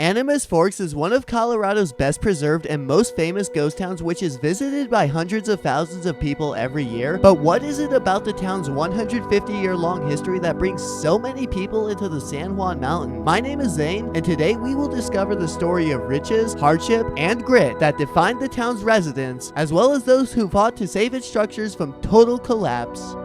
Animas Forks is one of Colorado's best preserved and most famous ghost towns, which is visited by hundreds of thousands of people every year. But what is it about the town's 150-year-long history that brings so many people into the San Juan Mountain? My name is Zane, and today we will discover the story of riches, hardship, and grit that defined the town's residents, as well as those who fought to save its structures from total collapse.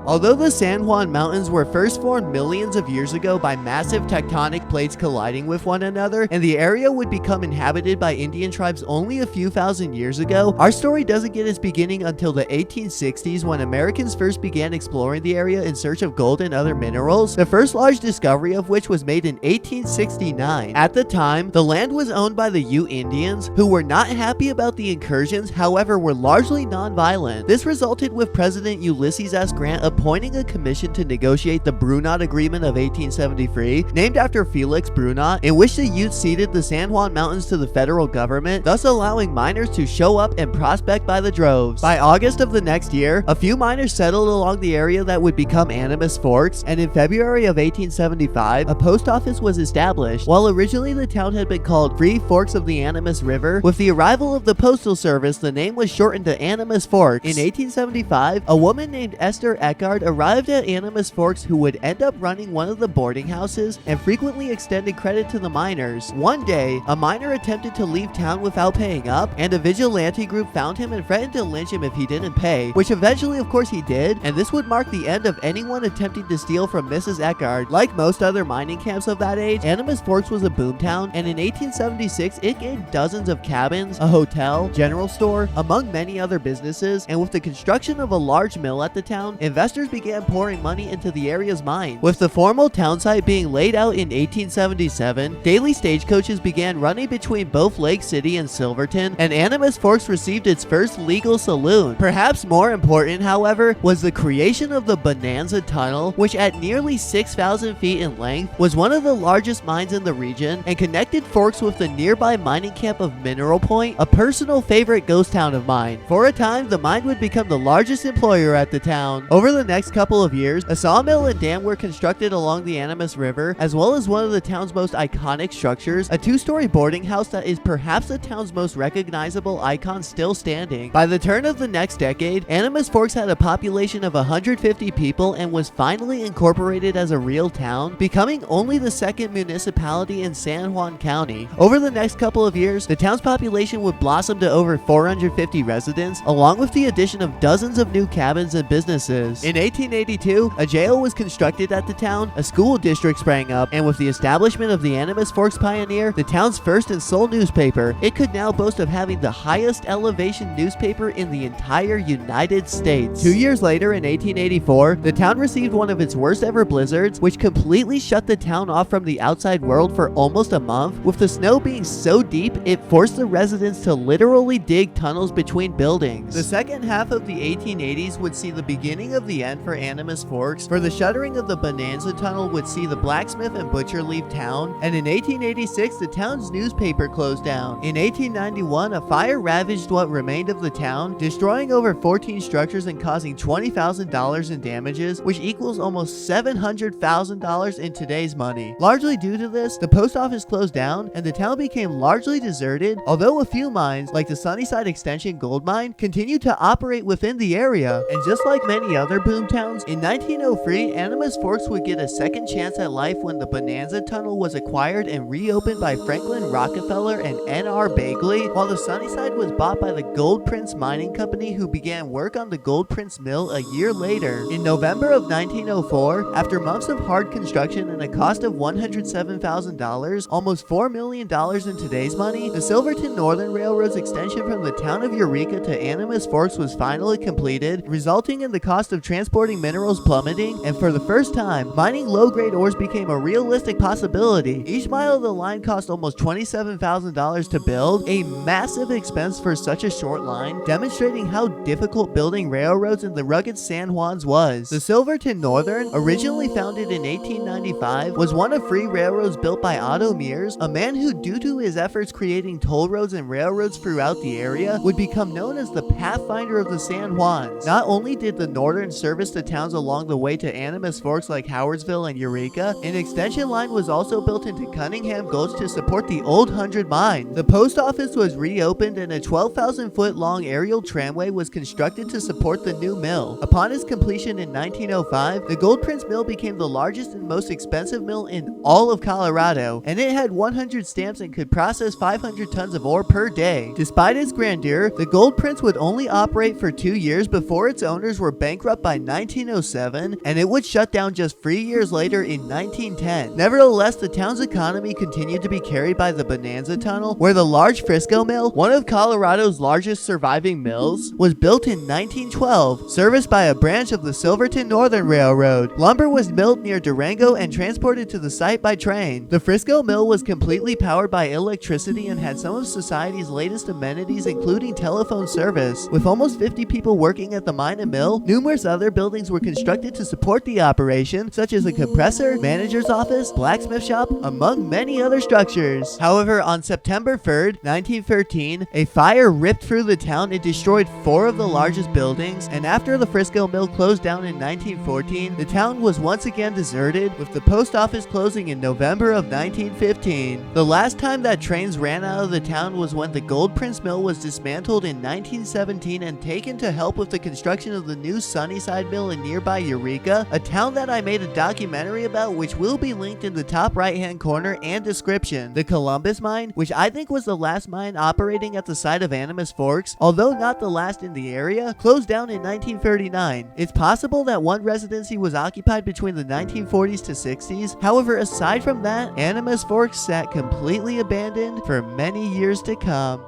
Although the San Juan Mountains were first formed millions of years ago by massive tectonic plates colliding with one another, and the area would become inhabited by Indian tribes only a few thousand years ago, our story doesn't get its beginning until the 1860s when Americans first began exploring the area in search of gold and other minerals, the first large discovery of which was made in 1869. At the time, the land was owned by the Ute Indians, who were not happy about the incursions, however were largely non-violent. This resulted with President Ulysses S. Grant appointing a commission to negotiate the Brunot Agreement of 1873, named after Felix Brunot, in which the Utes ceded the San Juan Mountains to the federal government, thus allowing miners to show up and prospect by the droves. By August of the next year, a few miners settled along the area that would become Animas Forks, and in February of 1875, a post office was established. While originally the town had been called Free Forks of the Animas River, with the arrival of the postal service, the name was shortened to Animas Forks. In 1875, a woman named Esther Eckhart arrived at Animas Forks, who would end up running one of the boarding houses and frequently extended credit to the miners. One day, a miner attempted to leave town without paying up, and a vigilante group found him and threatened to lynch him if he didn't pay, which eventually of course he did, and this would mark the end of anyone attempting to steal from Mrs. Eckhart. Like most other mining camps of that age, Animas Forks was a boomtown, and in 1876 it gained dozens of cabins, a hotel, general store, among many other businesses, and with the construction of a large mill at the town, investors began pouring money into the area's mine. With the formal town site being laid out in 1877, daily stagecoaches began running between both Lake City and Silverton, and Animas Forks received its first legal saloon. Perhaps more important, however, was the creation of the Bonanza Tunnel, which at nearly 6,000 feet in length was one of the largest mines in the region and connected Forks with the nearby mining camp of Mineral Point, a personal favorite ghost town of mine. For a time, the mine would become the largest employer at the town. Over the next couple of years, a sawmill and dam were constructed along the Animas River, as well as one of the town's most iconic structures, a two-story boarding house that is perhaps the town's most recognizable icon still standing. By the turn of the next decade, Animas Forks had a population of 150 people and was finally incorporated as a real town, becoming only the second municipality in San Juan County. Over the next couple of years, the town's population would blossom to over 450 residents, along with the addition of dozens of new cabins and businesses. In 1882, a jail was constructed at the town, a school district sprang up, and with the establishment of the Animas Forks Pioneer, the town's first and sole newspaper, it could now boast of having the highest elevation newspaper in the entire United States. 2 years later, in 1884, the town received one of its worst ever blizzards, which completely shut the town off from the outside world for almost a month, with the snow being so deep it forced the residents to literally dig tunnels between buildings. The second half of the 1880s would see the beginning of the end for Animas Forks, for the shuttering of the Bonanza Tunnel would see the blacksmith and butcher leave town, and in 1886 the town's newspaper closed down. In 1891, a fire ravaged what remained of the town, destroying over 14 structures and causing $20,000 in damages, which equals almost $700,000 in today's money. Largely due to this, the post office closed down, and the town became largely deserted, although a few mines, like the Sunnyside Extension gold mine, continued to operate within the area. And just like many other boom towns, in 1903, Animas Forks would get a second chance at life when the Bonanza Tunnel was acquired and reopened by Franklin Rockefeller and N.R. Bagley, while the Sunnyside was bought by the Gold Prince Mining Company, who began work on the Gold Prince Mill a year later. In November of 1904, after months of hard construction and a cost of $107,000, almost $4 million in today's money, the Silverton Northern Railroad's extension from the town of Eureka to Animas Forks was finally completed, resulting in the cost of transporting minerals plummeting, and for the first time, mining low-grade ores became a realistic possibility. Each mile of the line cost almost $27,000 to build, a massive expense for such a short line, demonstrating how difficult building railroads in the rugged San Juans was. The Silverton Northern, originally founded in 1895, was one of 3 railroads built by Otto Mears, a man who, due to his efforts creating toll roads and railroads throughout the area, would become known as the Pathfinder of the San Juans. Not only did the Northern serve service the towns along the way to Animas Forks like Howardsville and Eureka. An extension line was also built into Cunningham Gulch to support the old 100 mine. The post office was reopened and a 12,000-foot long aerial tramway was constructed to support the new mill. Upon its completion in 1905, the Gold Prince Mill became the largest and most expensive mill in all of Colorado, and it had 100 stamps and could process 500 tons of ore per day. Despite its grandeur, the Gold Prince would only operate for 2 years before its owners were bankrupt by 1907, and it would shut down just 3 years later in 1910. Nevertheless, the town's economy continued to be carried by the Bonanza Tunnel, where the large Frisco Mill, one of Colorado's largest surviving mills, was built in 1912, serviced by a branch of the Silverton Northern Railroad. Lumber was milled near Durango and transported to the site by train. The Frisco Mill was completely powered by electricity and had some of society's latest amenities, including telephone service. With almost 50 people working at the mine and mill, numerous other buildings were constructed to support the operation, such as a compressor, manager's office, blacksmith shop, among many other structures. However, on September 3rd, 1913, a fire ripped through the town and destroyed 4 of the largest buildings, and after the Frisco Mill closed down in 1914, the town was once again deserted, with the post office closing in November of 1915. The last time that trains ran out of the town was when the Gold Prince Mill was dismantled in 1917 and taken to help with the construction of the new Sunnyside Mill in nearby Eureka, a town that I made a documentary about, which will be linked in the top right hand corner and description. The Columbus Mine, which I think was the last mine operating at the site of Animas Forks, although not the last in the area, closed down in 1939. It's possible that one residency was occupied between the 1940s to 60s. However, aside from that, Animas Forks sat completely abandoned for many years to come.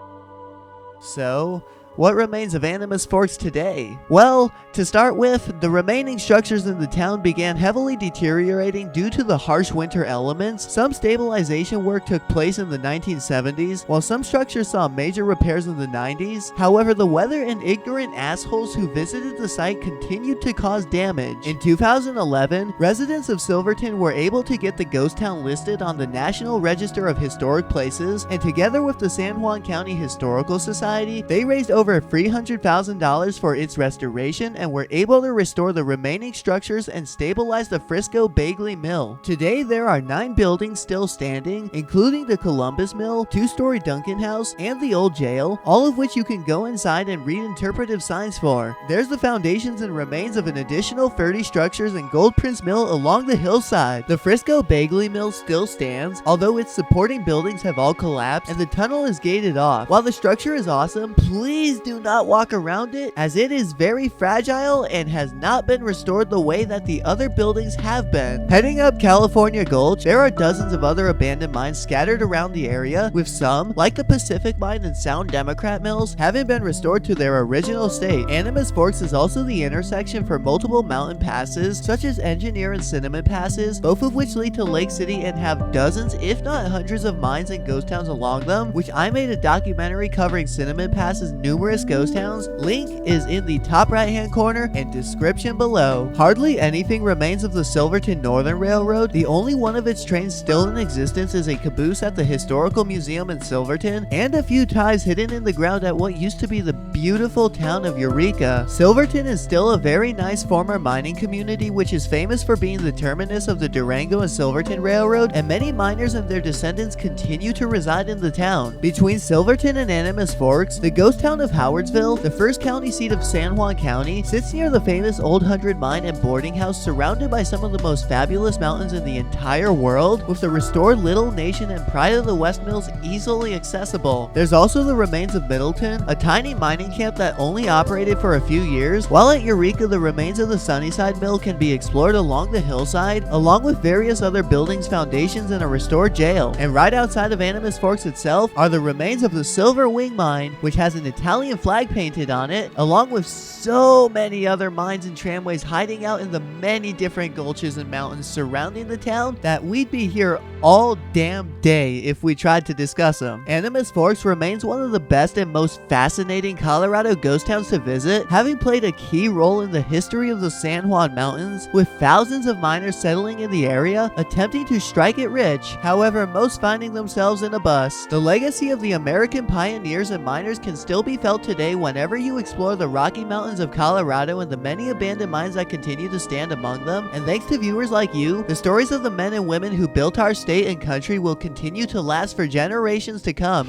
So, what remains of Animas Forks today? Well, to start with, the remaining structures in the town began heavily deteriorating due to the harsh winter elements. Some stabilization work took place in the 1970s, while some structures saw major repairs in the 90s. However, the weather and ignorant assholes who visited the site continued to cause damage. In 2011, residents of Silverton were able to get the ghost town listed on the National Register of Historic Places, and together with the San Juan County Historical Society, they raised over $300,000 for its restoration and were able to restore the remaining structures and stabilize the Frisco Bagley Mill. Today, there are 9 buildings still standing, including the Columbus Mill, 2-story Duncan House, and the old jail, all of which you can go inside and read interpretive signs for. There's the foundations and remains of an additional 30 structures in Gold Prince Mill along the hillside. The Frisco Bagley Mill still stands, although its supporting buildings have all collapsed and the tunnel is gated off. While the structure is awesome, please do not walk around it, as it is very fragile and has not been restored the way that the other buildings have been. Heading up California Gulch, there are dozens of other abandoned mines scattered around the area, with some, like the Pacific Mine and Sound Democrat Mills, haven't been restored to their original state. Animas Forks is also the intersection for multiple mountain passes, such as Engineer and Cinnamon Passes, both of which lead to Lake City and have dozens, if not hundreds of mines and ghost towns along them, which I made a documentary covering Cinnamon Pass's numerous ghost towns. Link is in the top right hand corner and description below. Hardly anything remains of the Silverton Northern Railroad. The only one of its trains still in existence is a caboose at the Historical Museum in Silverton, and a few ties hidden in the ground at what used to be the beautiful town of Eureka. Silverton is still a very nice former mining community, which is famous for being the terminus of the Durango and Silverton Railroad, and many miners and their descendants continue to reside in the town. Between Silverton and Animas Forks, the ghost town of Howardsville, the first county seat of San Juan County, sits near the famous Old 100 Mine and boarding house, surrounded by some of the most fabulous mountains in the entire world, with the restored Little Nation and Pride of the West Mills easily accessible. There's also the remains of Middleton, a tiny mining camp that only operated for a few years, while at Eureka the remains of the Sunnyside Mill can be explored along the hillside, along with various other buildings, foundations, and a restored jail. And right outside of Animas Forks itself are the remains of the Silver Wing Mine, which has an Italian flag painted on it, along with so many other mines and tramways hiding out in the many different gulches and mountains surrounding the town that we'd be here all damn day if we tried to discuss them. Animas Forks remains one of the best and most fascinating Colorado ghost towns to visit, having played a key role in the history of the San Juan Mountains, with thousands of miners settling in the area, attempting to strike it rich, however most finding themselves in a bust. The legacy of the American pioneers and miners can still be found felt today whenever you explore the Rocky Mountains of Colorado and the many abandoned mines that continue to stand among them. And thanks to viewers like you, the stories of the men and women who built our state and country will continue to last for generations to come.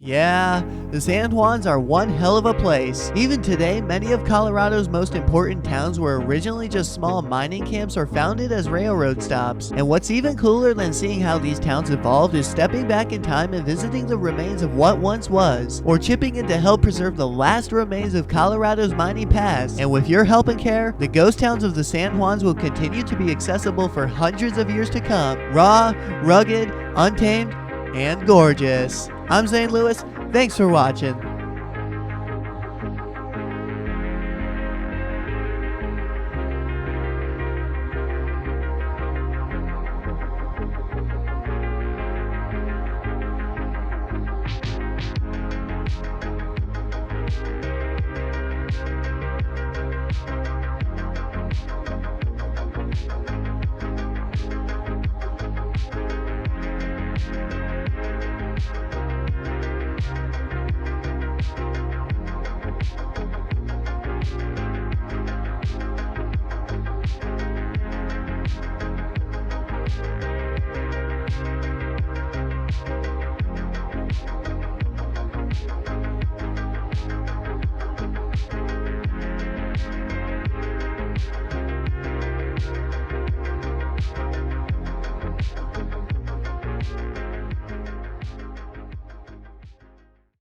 Yeah, the San Juans are one hell of a place. Even today, many of Colorado's most important towns were originally just small mining camps or founded as railroad stops. And what's even cooler than seeing how these towns evolved is stepping back in time and visiting the remains of what once was, or chipping in to help preserve the last remains of Colorado's mining past. And with your help and care, the ghost towns of the San Juans will continue to be accessible for hundreds of years to come. Raw, rugged, untamed, and gorgeous. I'm Zane Lewis. Thanks for watching.